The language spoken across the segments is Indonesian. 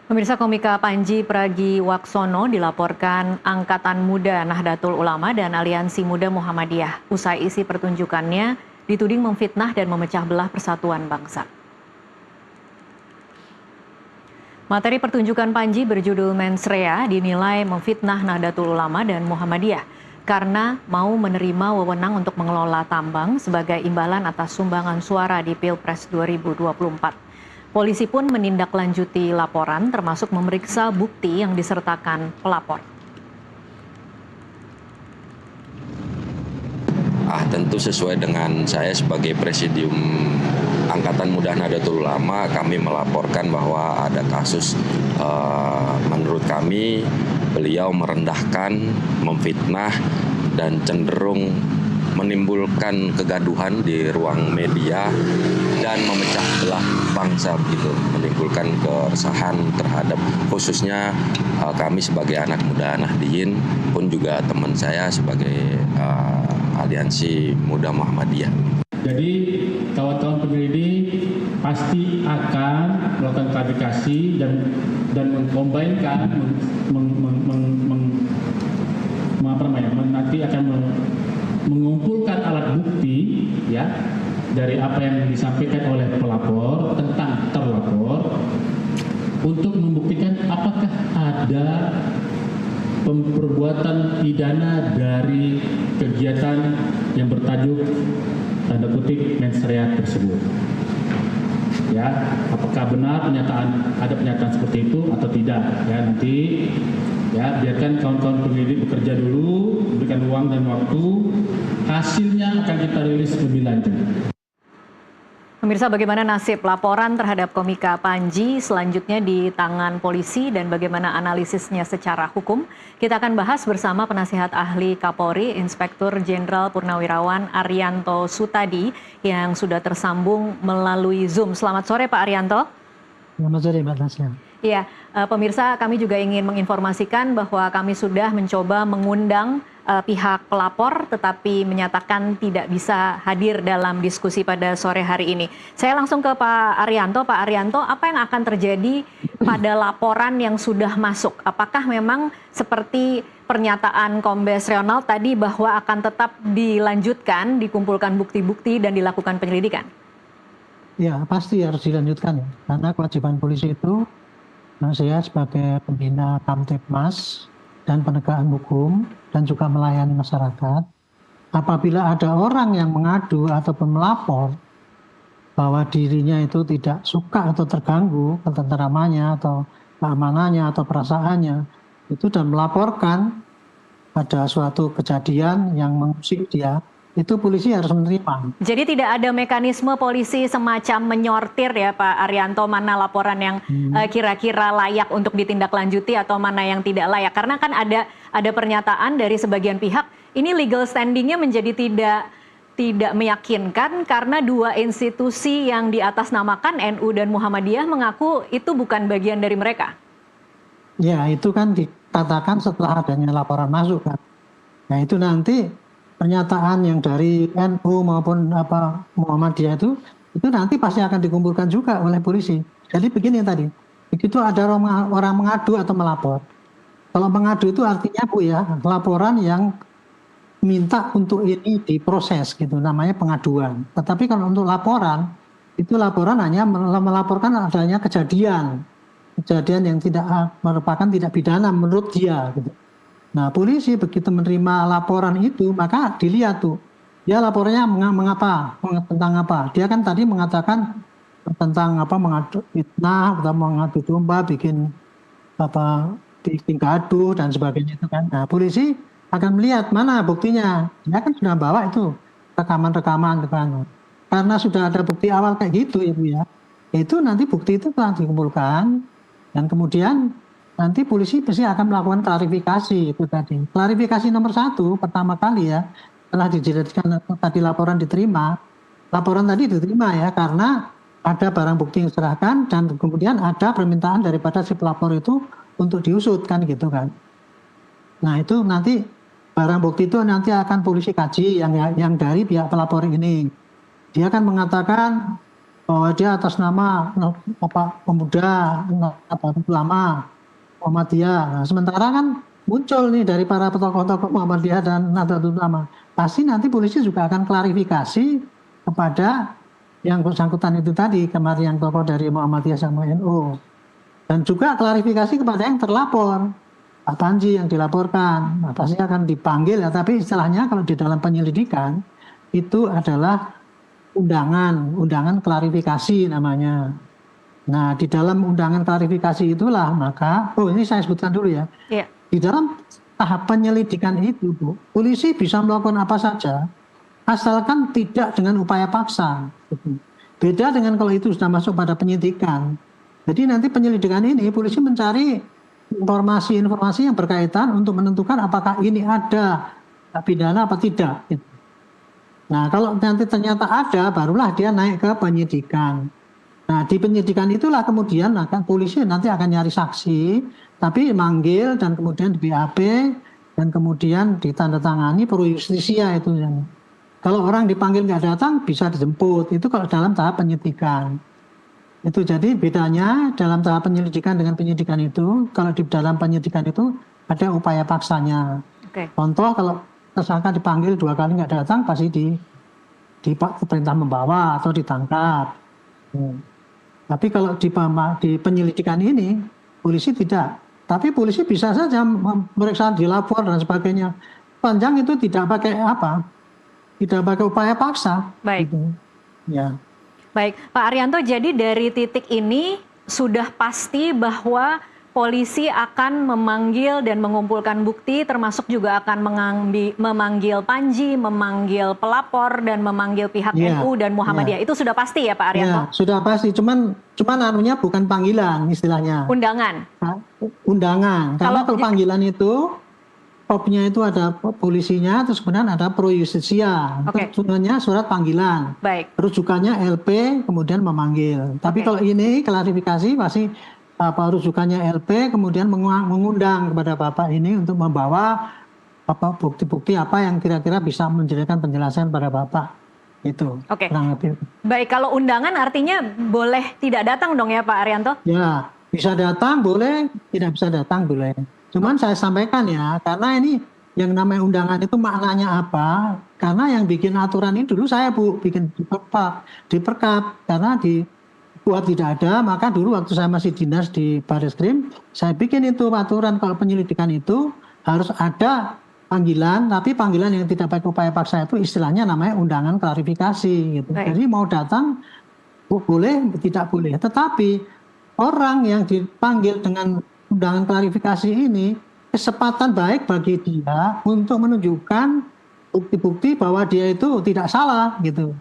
Pemirsa, komika Panji Pragiwaksono dilaporkan Angkatan Muda Nahdlatul Ulama dan Aliansi Muda Muhammadiyah. Usai isi pertunjukannya dituding memfitnah dan memecah belah persatuan bangsa. Materi pertunjukan Panji berjudul Mens Rea dinilai memfitnah Nahdlatul Ulama dan Muhammadiyah karena mau menerima wewenang untuk mengelola tambang sebagai imbalan atas sumbangan suara di Pilpres 2024. Polisi pun menindaklanjuti laporan termasuk memeriksa bukti yang disertakan pelapor. Tentu sesuai dengan saya sebagai Presidium Angkatan Muda Nahdlatul Ulama, kami melaporkan bahwa ada kasus menurut kami beliau merendahkan, memfitnah, dan cenderung menimbulkan kegaduhan di ruang media dan memecah belah bangsa begitu, menimbulkan keresahan terhadap khususnya kami sebagai anak muda Nahdliyin pun juga teman saya sebagai Aliansi Muda Muhammadiyah. Jadi kawan-kawan penyelidik pasti akan melakukan klarifikasi dan mengkombinkan nanti akan mengumpulkan alat bukti ya dari apa yang disampaikan oleh pelapor tentang terlapor untuk membuktikan apakah ada perbuatan pidana dari kegiatan yang bertajuk tanda kutip Mens Rea tersebut. Ya, apakah benar ada pernyataan seperti itu atau tidak? Ya, nanti ya biarkan kawan-kawan penyelidik bekerja dulu, berikan ruang dan waktu. Hasilnya akan kita rilis lebih lanjut. Pemirsa, bagaimana nasib laporan terhadap komika Panji selanjutnya di tangan polisi dan bagaimana analisisnya secara hukum? Kita akan bahas bersama penasihat ahli Kapolri, Inspektur Jenderal Purnawirawan Arianto Sutadi yang sudah tersambung melalui Zoom. Selamat sore Pak Arianto. Selamat sore Mbak Tasya. Iya, pemirsa, kami juga ingin menginformasikan bahwa kami sudah mencoba mengundang pihak pelapor tetapi menyatakan tidak bisa hadir dalam diskusi pada sore hari ini. Saya langsung ke Pak Arianto. Pak Arianto, apa yang akan terjadi pada laporan yang sudah masuk? Apakah memang seperti pernyataan Kombes Ronald tadi bahwa akan tetap dilanjutkan, dikumpulkan bukti-bukti dan dilakukan penyelidikan? Ya, pasti harus dilanjutkan ya. Karena kewajiban polisi itu, saya sebagai pembina Kamtipmas dan penegakan hukum dan juga melayani masyarakat, apabila ada orang yang mengadu ataupun melapor bahwa dirinya itu tidak suka atau terganggu ketentramannya atau keamanannya atau perasaannya itu dan melaporkan pada suatu kejadian yang mengusik dia, itu polisi harus menerima. Jadi tidak ada mekanisme polisi semacam menyortir ya Pak Arianto, mana laporan yang kira-kira layak untuk ditindaklanjuti atau mana yang tidak layak. Karena kan ada pernyataan dari sebagian pihak, ini legal standingnya menjadi tidak meyakinkan karena dua institusi yang diatasnamakan NU dan Muhammadiyah mengaku itu bukan bagian dari mereka. Ya, itu kan dikatakan setelah adanya laporan masuk kan. Nah, itu nanti pernyataan yang dari NU maupun Muhammadiyah itu nanti pasti akan dikumpulkan juga oleh polisi. Jadi begini tadi, begitu ada orang mengadu atau melapor. Kalau mengadu itu artinya Bu ya, laporan yang minta untuk ini diproses gitu, namanya pengaduan. Tetapi kalau untuk laporan, itu laporan hanya melaporkan adanya kejadian yang merupakan tidak pidana menurut dia gitu. Nah, polisi begitu menerima laporan itu, maka dilihat tuh, dia laporannya tentang apa. Dia kan tadi mengatakan tentang mengadu fitnah, atau mengadu domba, bikin gaduh dan sebagainya itu kan. Nah, polisi akan melihat mana buktinya. Dia kan sudah bawa itu rekaman-rekaman kan. Karena sudah ada bukti awal kayak gitu ya Bu ya. Itu nanti bukti itu telah dikumpulkan dan kemudian nanti polisi pasti akan melakukan klarifikasi itu tadi. Klarifikasi nomor 1 pertama kali ya, setelah dijelaskan tadi laporan diterima. Laporan tadi diterima ya karena ada barang bukti yang diserahkan dan kemudian ada permintaan daripada si pelapor itu untuk diusut kan gitu kan. Nah, itu nanti barang bukti itu nanti akan polisi kaji yang dari pihak pelapor ini. Dia akan mengatakan bahwa dia atas nama pemuda ulama Muhammadiyah. Nah, sementara kan muncul nih dari para tokoh-tokoh Muhammadiyah dan Nahdlatul Ulama. Pasti nanti polisi juga akan klarifikasi kepada yang bersangkutan itu tadi, kemarin yang tokoh dari Muhammadiyah sama NU. Dan juga klarifikasi kepada yang terlapor, Pak Panji yang dilaporkan. Nah, pasti akan dipanggil ya, tapi istilahnya kalau di dalam penyelidikan itu adalah undangan klarifikasi namanya. Nah, di dalam undangan klarifikasi itulah maka, ini saya sebutkan dulu ya. Iya. Di dalam tahap penyelidikan itu, Bu, polisi bisa melakukan apa saja, asalkan tidak dengan upaya paksa. Beda dengan kalau itu sudah masuk pada penyidikan. Jadi nanti penyelidikan ini, polisi mencari informasi-informasi yang berkaitan untuk menentukan apakah ini ada pidana apa tidak. Nah, kalau nanti ternyata ada, barulah dia naik ke penyidikan. Nah, di penyidikan itulah kemudian polisi nanti akan nyari saksi, tapi manggil dan kemudian di BAP dan kemudian ditandatangani pro justisia itu. Kalau orang dipanggil nggak datang bisa dijemput. Itu kalau dalam tahap penyidikan. Itu jadi bedanya dalam tahap penyelidikan dengan penyidikan itu. Kalau di dalam penyidikan itu ada upaya paksanya. Oke. Contoh kalau tersangka dipanggil 2 kali nggak datang pasti diperintah membawa atau ditangkap. Tapi kalau di penyelidikan ini polisi tidak. Tapi polisi bisa saja memeriksa dilapor dan sebagainya. Panjang itu tidak pakai apa? Tidak pakai upaya paksa. Baik. Gitu. Ya. Baik, Pak Arianto, jadi dari titik ini sudah pasti bahwa polisi akan memanggil dan mengumpulkan bukti, termasuk juga akan memanggil Panji, memanggil pelapor, dan memanggil pihak NU dan Muhammadiyah. Itu sudah pasti ya Pak Arianto? Ya, sudah pasti. Cuman anunya bukan panggilan istilahnya. Undangan? Undangan. Karena kalau panggilan itu, popnya itu ada polisinya, terus kemudian ada pro justisia. Tujuannya surat panggilan. Baik. Rujukannya LP, kemudian memanggil. Tapi kalau ini klarifikasi pasti rujukannya LP, kemudian mengundang kepada Bapak ini untuk membawa bukti-bukti apa yang kira-kira bisa menjadikan penjelasan pada Bapak. Itu. Oke. Baik, kalau undangan artinya boleh tidak datang dong ya Pak Arianto? Ya, bisa datang boleh, tidak bisa datang boleh. Cuman saya sampaikan ya, karena ini yang namanya undangan itu maknanya apa? Karena yang bikin aturan ini dulu saya bikin di Perkap, karena buat tidak ada, maka dulu waktu saya masih dinas di Barreskrim, saya bikin itu aturan kalau penyelidikan itu harus ada panggilan, tapi panggilan yang tidak pakai upaya paksa itu istilahnya namanya undangan klarifikasi. Gitu. Jadi mau datang boleh, tidak boleh. Tetapi orang yang dipanggil dengan undangan klarifikasi ini kesempatan baik bagi dia untuk menunjukkan bukti-bukti bahwa dia itu tidak salah gitu.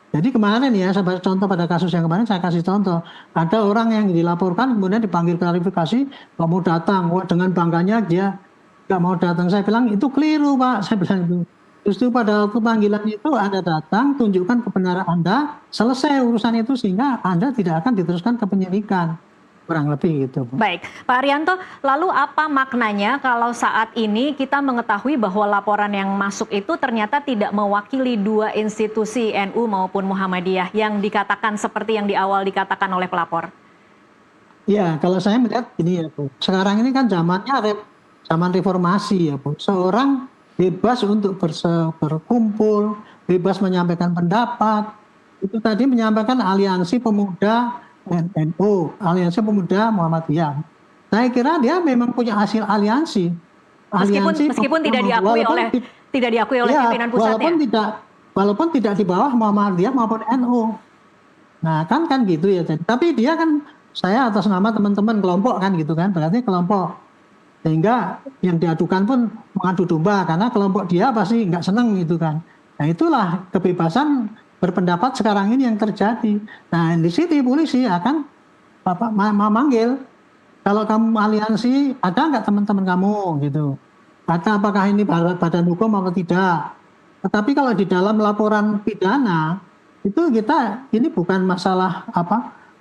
Jadi kemarin ya, saya contoh pada kasus yang kemarin saya kasih contoh, ada orang yang dilaporkan kemudian dipanggil klarifikasi nggak mau datang, dengan bangganya dia nggak mau datang. Saya bilang itu keliru Pak, saya bilang itu. Justru pada waktu panggilan itu Anda datang, tunjukkan kebenaran Anda, selesai urusan itu sehingga Anda tidak akan diteruskan ke penyidikan. Kurang lebih gitu. Baik, Pak Arianto, lalu apa maknanya kalau saat ini kita mengetahui bahwa laporan yang masuk itu ternyata tidak mewakili dua institusi NU maupun Muhammadiyah yang dikatakan seperti yang di awal dikatakan oleh pelapor? Ya, kalau saya melihat ini ya Bu, sekarang ini kan zamannya zaman reformasi ya Bu. Seorang bebas untuk berkumpul, bebas menyampaikan pendapat. Itu tadi menyampaikan aliansi pemuda NU, aliansi pemuda Muhammadiyah. Saya kira dia memang punya hasil aliansi. Meskipun tidak diakui oleh pimpinan pusatnya. Walaupun tidak di bawah Muhammadiyah maupun NU. Nah, kan gitu ya. Tapi dia kan saya atas nama teman-teman kelompok kan gitu kan, berarti kelompok. Sehingga yang diadukan pun mengadu domba karena kelompok dia pasti nggak senang gitu kan. Nah, itulah kebebasan berpendapat sekarang ini yang terjadi. Nah, di sini polisi akan memanggil, kalau kamu aliansi, ada nggak teman-teman kamu gitu? Apakah ini badan hukum atau tidak? Tetapi kalau di dalam laporan pidana itu ini bukan masalah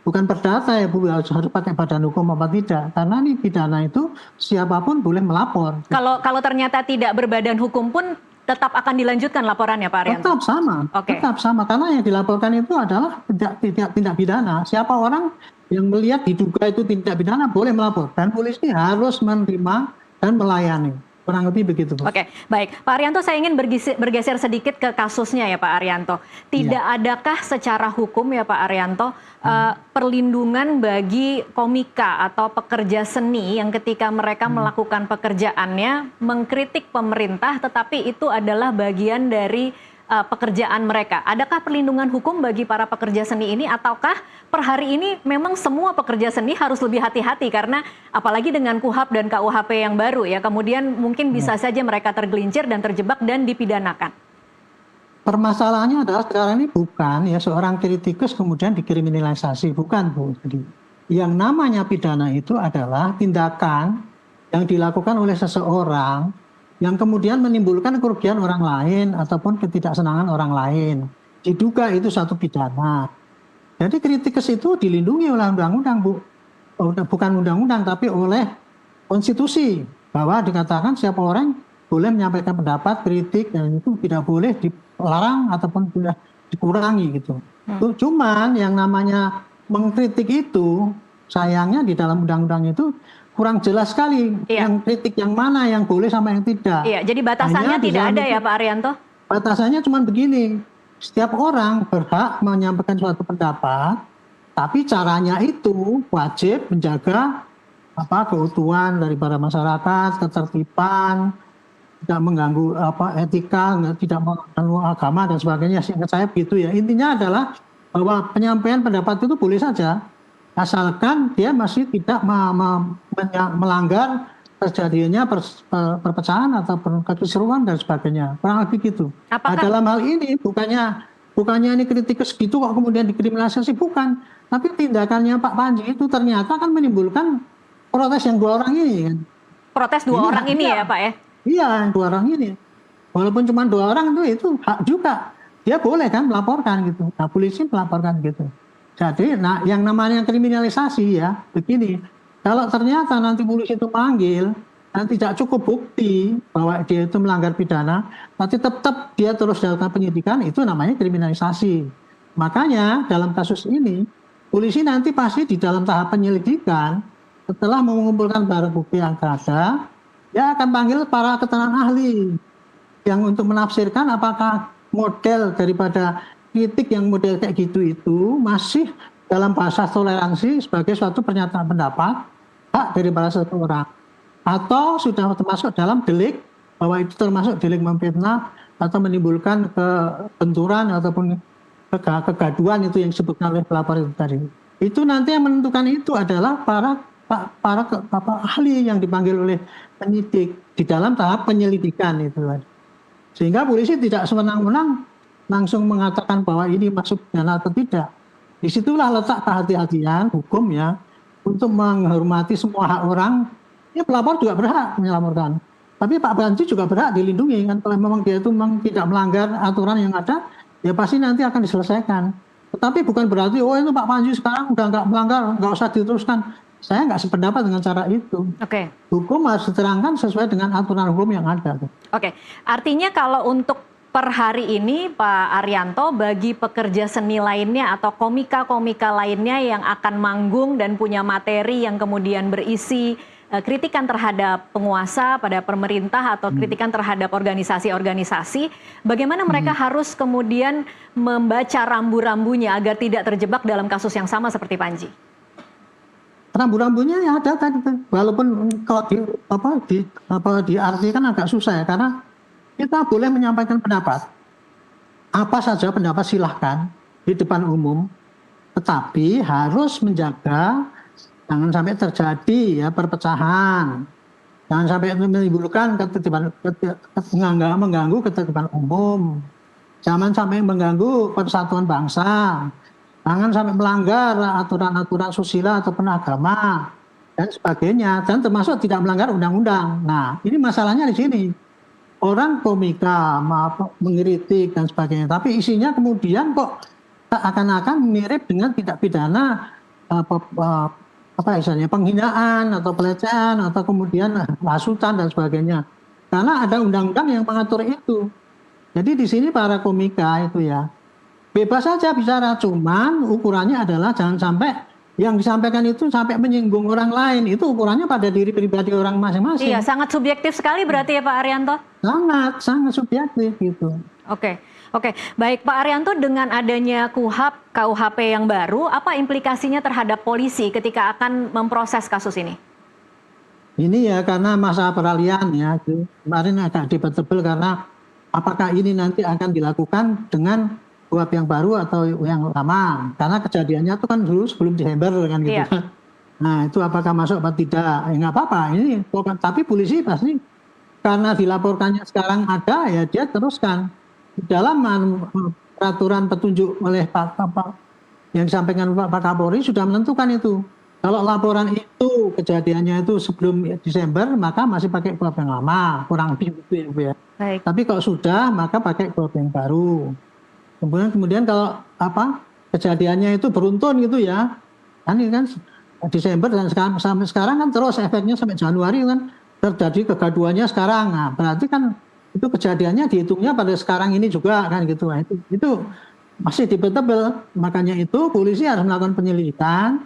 bukan perdata ya Bu, harus pakai badan hukum apa tidak? Karena ini pidana itu siapapun boleh melapor. Kalau ternyata tidak berbadan hukum pun tetap akan dilanjutkan laporannya Pak Arianto? Tetap sama, Oke. tetap sama. Karena yang dilaporkan itu adalah tindak pidana. Siapa orang yang melihat diduga itu tindak pidana boleh melapor. Dan polisi harus menerima dan melayani. Kurang lebih begitu, Bu. Oke, baik. Pak Arianto, saya ingin bergeser sedikit ke kasusnya ya Pak Arianto. Tidak adakah secara hukum ya Pak Arianto perlindungan bagi komika atau pekerja seni yang ketika mereka melakukan pekerjaannya mengkritik pemerintah tetapi itu adalah bagian dari pekerjaan mereka. Adakah perlindungan hukum bagi para pekerja seni ini ataukah per hari ini memang semua pekerja seni harus lebih hati-hati karena apalagi dengan KUHP dan KUHP yang baru ya, kemudian mungkin bisa saja mereka tergelincir dan terjebak dan dipidanakan. Permasalahannya adalah sekarang ini bukan ya seorang kritikus kemudian dikriminalisasi, bukan, Bu. Jadi yang namanya pidana itu adalah tindakan yang dilakukan oleh seseorang yang kemudian menimbulkan kerugian orang lain ataupun ketidaksenangan orang lain. Diduga itu satu pidana. Jadi kritikus itu dilindungi oleh undang-undang, Bu. Bukan undang-undang tapi oleh konstitusi, bahwa dikatakan siapa orang boleh menyampaikan pendapat, kritik, dan itu tidak boleh dilarang ataupun boleh dikurangi gitu. Cuman yang namanya mengkritik itu sayangnya di dalam undang-undang itu kurang jelas sekali yang kritik yang mana yang boleh sama yang tidak. Iya, jadi batasannya tidak ada ya Pak Arianto? Batasannya cuma begini, setiap orang berhak menyampaikan suatu pendapat, tapi caranya itu wajib menjaga keutuhan daripada masyarakat, ketertiban, tidak mengganggu etika, tidak mengganggu agama dan sebagainya. Seingat saya begitu ya. Intinya adalah bahwa penyampaian pendapat itu boleh saja, asalkan dia masih tidak melanggar terjadinya perpecahan atau kekisruhan dan sebagainya. Kurang lebih gitu. Nah, dalam hal ini bukannya ini kritikus gitu kok kemudian dikriminalisasi, bukan. Tapi tindakannya Pak Panji itu ternyata kan menimbulkan protes yang dua orang ini kan. Protes dua orang ini ya Pak ya? Iya, dua orang ini. Walaupun cuma dua orang itu hak juga. Dia boleh kan melaporkan gitu. Nah, polisi melaporkan gitu. Jadi, yang namanya kriminalisasi ya, begini. Kalau ternyata nanti polisi itu manggil, dan tidak cukup bukti bahwa dia itu melanggar pidana, nanti tetap dia terus dilakukan penyidikan, itu namanya kriminalisasi. Makanya dalam kasus ini, polisi nanti pasti di dalam tahap penyelidikan, setelah mengumpulkan barang bukti yang ada, dia akan panggil para keterangan ahli yang untuk menafsirkan apakah model daripada kritik yang model kayak gitu itu masih dalam bahasa toleransi sebagai suatu pernyataan pendapat hak daripada seseorang atau sudah termasuk dalam delik, bahwa itu termasuk delik memfitnah atau menimbulkan kebenturan ataupun kegaduhan itu yang disebutkan oleh pelapor itu tadi. Itu nanti yang menentukan itu adalah para ahli yang dipanggil oleh penyidik di dalam tahap penyelidikan itu. Sehingga polisi tidak sewenang-wenang langsung mengatakan bahwa ini masuk pidana atau tidak. Disitulah letak kehati-hatian hukum ya untuk menghormati semua hak orang. Ya pelapor juga berhak melaporkan. Tapi Pak Panji juga berhak dilindungi kan, kalau memang dia itu memang tidak melanggar aturan yang ada, ya pasti nanti akan diselesaikan. Tetapi bukan berarti itu Pak Panji sekarang udah nggak melanggar, nggak usah diteruskan. Saya nggak sependapat dengan cara itu. Oke. Hukum harus diterangkan sesuai dengan aturan hukum yang ada. Oke, artinya kalau untuk per hari ini Pak Arianto, bagi pekerja seni lainnya atau komika-komika lainnya yang akan manggung dan punya materi yang kemudian berisi kritikan terhadap penguasa pada pemerintah atau kritikan terhadap organisasi-organisasi, bagaimana mereka harus kemudian membaca rambu-rambunya agar tidak terjebak dalam kasus yang sama seperti Panji? Rambu-rambunya ya ada tadi, walaupun kalau diartikan agak susah ya, karena kita boleh menyampaikan pendapat. Apa saja pendapat silahkan di depan umum, tetapi harus menjaga jangan sampai terjadi ya perpecahan, jangan sampai menimbulkan mengganggu ketertiban umum, jangan sampai mengganggu persatuan bangsa, jangan sampai melanggar aturan-aturan susila ataupun agama dan sebagainya, dan termasuk tidak melanggar undang-undang. Nah, ini masalahnya di sini. Orang komika mengkritik dan sebagainya, tapi isinya kemudian kok akan-akan mirip dengan tindak pidana penghinaan atau pelecehan atau kemudian hasutan dan sebagainya. Karena ada undang-undang yang mengatur itu. Jadi di sini para komika itu ya bebas saja bicara, cuman ukurannya adalah jangan sampai yang disampaikan itu sampai menyinggung orang lain. Itu ukurannya pada diri pribadi orang masing-masing. Iya, sangat subjektif sekali berarti ya Pak Arianto? Sangat subjektif gitu. Oke, baik Pak Arianto, dengan adanya KUHP yang baru, apa implikasinya terhadap polisi ketika akan memproses kasus ini? Ini ya karena masa peralihan ya, kemarin agak debatable karena apakah ini nanti akan dilakukan dengan KUHP yang baru atau yang lama? Karena kejadiannya itu kan dulu sebelum Desember kan gitu. Iya. Nah itu apakah masuk atau tidak? Ya nggak apa-apa. Ini tapi polisi pasti karena dilaporkannya sekarang ada ya dia teruskan dalam peraturan petunjuk oleh Pak yang disampaikan Pak Kapolri sudah menentukan itu. Kalau laporan itu kejadiannya itu sebelum Desember maka masih pakai KUHP yang lama, kurang lebih gitu ya. Baik. Tapi kalau sudah maka pakai KUHP yang baru. Kemudian kalau kejadiannya itu beruntun gitu ya, kan ini kan Desember dan sampai sekarang kan terus efeknya sampai Januari kan terjadi kegaduhannya sekarang. Nah, berarti kan itu kejadiannya dihitungnya pada sekarang ini juga kan gitu. Nah, itu masih debatable. Makanya itu polisi harus melakukan penyelidikan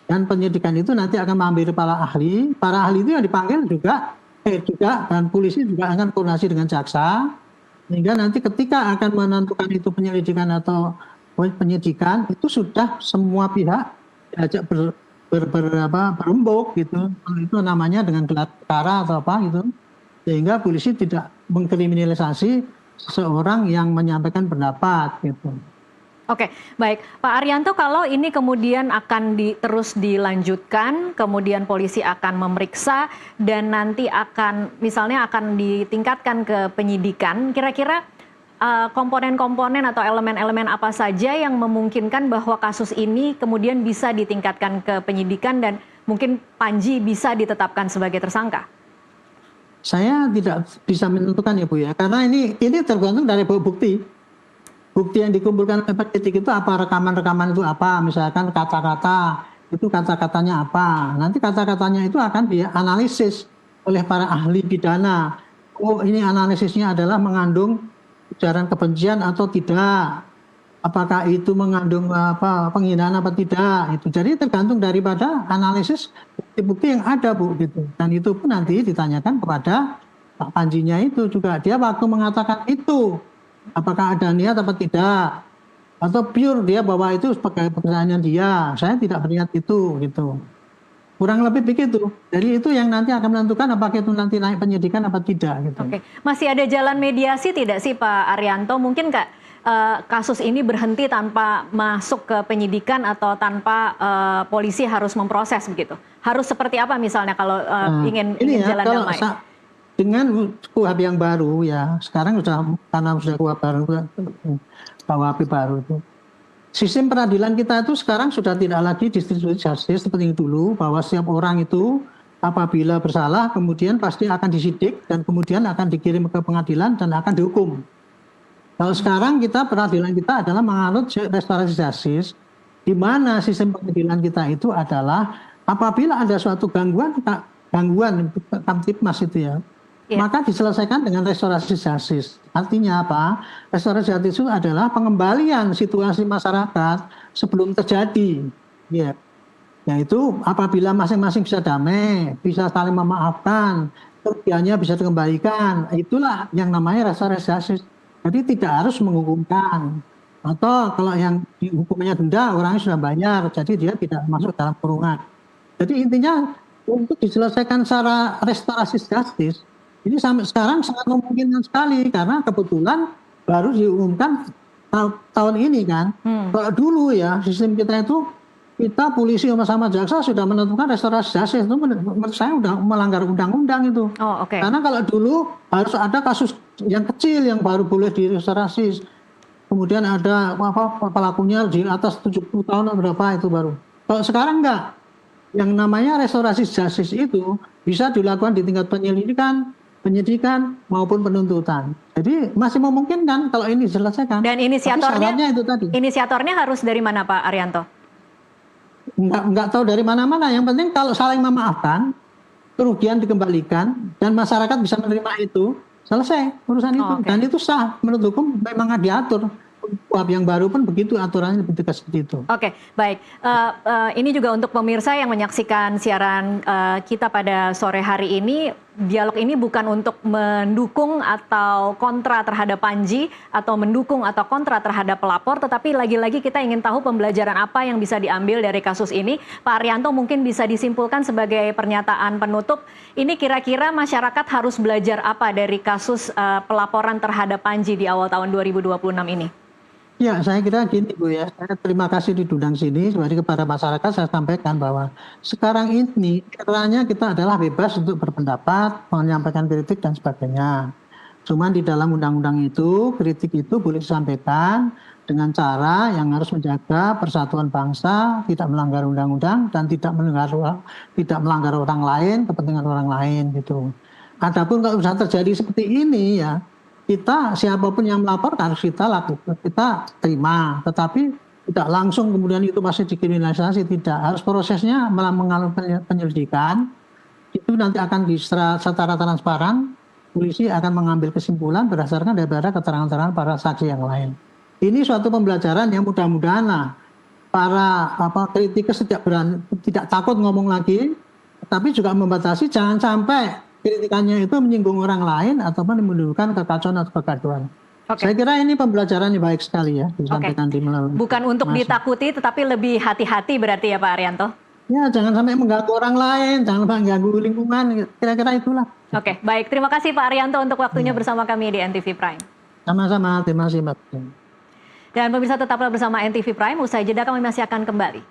dan penyidikan itu nanti akan mengambil para ahli. Para ahli itu yang dipanggil juga dan polisi juga akan koordinasi dengan jaksa. Sehingga nanti ketika akan menentukan itu penyelidikan atau penyidikan itu sudah semua pihak diajak berembuk gitu. Itu namanya dengan gelar perkara atau apa gitu. Sehingga polisi tidak mengkriminalisasi seseorang yang menyampaikan pendapat gitu. Oke, baik. Pak Arianto, kalau ini kemudian akan terus dilanjutkan, kemudian polisi akan memeriksa dan nanti misalnya akan ditingkatkan ke penyidikan, kira-kira komponen-komponen atau elemen-elemen apa saja yang memungkinkan bahwa kasus ini kemudian bisa ditingkatkan ke penyidikan dan mungkin Panji bisa ditetapkan sebagai tersangka? Saya tidak bisa menentukan ya Bu ya, karena ini tergantung dari bukti. Bukti yang dikumpulkan oleh penyidik itu apa, rekaman-rekaman itu apa, misalkan kata-kata, itu kata-katanya apa. Nanti kata-katanya itu akan dianalisis oleh para ahli pidana. Oh ini analisisnya adalah mengandung ujaran kebencian atau tidak. Apakah itu mengandung penghinaan apa tidak. Itu jadi tergantung daripada analisis bukti-bukti yang ada Bu gitu. Dan itu pun nanti ditanyakan kepada Pak Panjinya itu juga. Dia waktu mengatakan itu apakah ada niat atau tidak, atau pure dia bahwa itu sebagai pekerjaannya dia, saya tidak berniat itu gitu, kurang lebih begitu. Jadi itu yang nanti akan menentukan apakah itu nanti naik penyidikan apa tidak gitu. Oke, masih ada jalan mediasi tidak sih Pak Arianto? Mungkin nggak kasus ini berhenti tanpa masuk ke penyidikan atau tanpa polisi harus memproses begitu? Harus seperti apa misalnya kalau ingin jalan damai? Dengan KUHP yang baru ya, sekarang karena sudah KUHP baru itu, sistem peradilan kita itu sekarang sudah tidak lagi distribusi justice seperti dulu, bahwa setiap orang itu apabila bersalah kemudian pasti akan disidik dan kemudian akan dikirim ke pengadilan dan akan dihukum. Kalau sekarang peradilan kita adalah menganut restorasi justice, di mana sistem peradilan kita itu adalah apabila ada suatu gangguan Kamtipmas itu ya, maka diselesaikan dengan restorasi justice. Artinya apa? Restorasi justice itu adalah pengembalian situasi masyarakat sebelum terjadi. Ya. Yaitu apabila masing-masing bisa damai, bisa saling memaafkan, kerugiannya bisa dikembalikan. Itulah yang namanya restorasi justice. Jadi tidak harus menghukumkan. Atau kalau yang hukumannya denda, orangnya sudah bayar, jadi dia tidak masuk dalam kurungan. Jadi intinya untuk diselesaikan secara restorasi justice, ini sampai sekarang sangat memungkinkan sekali karena kebetulan baru diumumkan tahun ini kan. Kalau dulu ya sistem kita itu polisi sama jaksa sudah menentukan restorasi justice itu menurut saya sudah melanggar undang-undang itu. Oh, okay. Karena kalau dulu harus ada kasus yang kecil yang baru boleh direstorasi. Kemudian ada pelakunya di atas 70 tahun atau berapa itu baru. Kalau sekarang enggak. Yang namanya restorasi justice itu bisa dilakukan di tingkat penyidikan maupun penuntutan. Jadi masih memungkinkan kalau ini diselesaikan. Dan inisiatornya harus dari mana Pak Arianto? Enggak tahu dari mana-mana. Yang penting kalau saling memaafkan, kerugian dikembalikan dan masyarakat bisa menerima itu, selesai urusan itu. Oke. Dan itu sah menurut hukum, memang diatur. KUHP yang baru pun begitu aturannya, lebih tegas seperti itu. Oke, baik. Ini juga untuk pemirsa yang menyaksikan siaran kita pada sore hari ini. Dialog ini bukan untuk mendukung atau kontra terhadap Panji atau mendukung atau kontra terhadap pelapor, tetapi lagi-lagi kita ingin tahu pembelajaran apa yang bisa diambil dari kasus ini. Pak Arianto, mungkin bisa disimpulkan sebagai pernyataan penutup. Ini kira-kira masyarakat harus belajar apa dari kasus pelaporan terhadap Panji di awal tahun 2026 ini? Ya, saya kira gini Bu ya, saya terima kasih diundang sini. Jadi kepada masyarakat saya sampaikan bahwa sekarang ini eranya kita adalah bebas untuk berpendapat, menyampaikan kritik dan sebagainya. Cuman di dalam undang-undang itu, kritik itu boleh disampaikan dengan cara yang harus menjaga persatuan bangsa, tidak melanggar undang-undang dan tidak melanggar orang lain, kepentingan orang lain gitu. Adapun kalau sudah terjadi seperti ini ya, kita siapapun yang melapor harus kita lakukan, kita terima, tetapi tidak langsung kemudian itu pasti dikriminalisasi, tidak. Harus prosesnya mengalami penyelidikan, itu nanti akan secara transparan, polisi akan mengambil kesimpulan berdasarkan daripada keterangan-keterangan para saksi yang lain. Ini suatu pembelajaran yang mudah-mudahan para kritikus tidak takut ngomong lagi, tapi juga membatasi jangan sampai kritikannya itu menyinggung orang lain ataupun menimbulkan kekacauan atau kegaduhan. Oke. Saya kira ini pembelajaran yang baik sekali ya disampaikan di melalui. Bukan untuk ditakuti, tetapi lebih hati-hati berarti ya Pak Arianto? Ya, jangan sampai mengganggu orang lain, jangan sampai mengganggu lingkungan, kira-kira itulah. Oke, baik. Terima kasih Pak Arianto untuk waktunya bersama kami di NTV Prime. Sama-sama, terima kasih Mbak. Dan pemirsa tetaplah bersama NTV Prime, usai jeda kami masih akan kembali.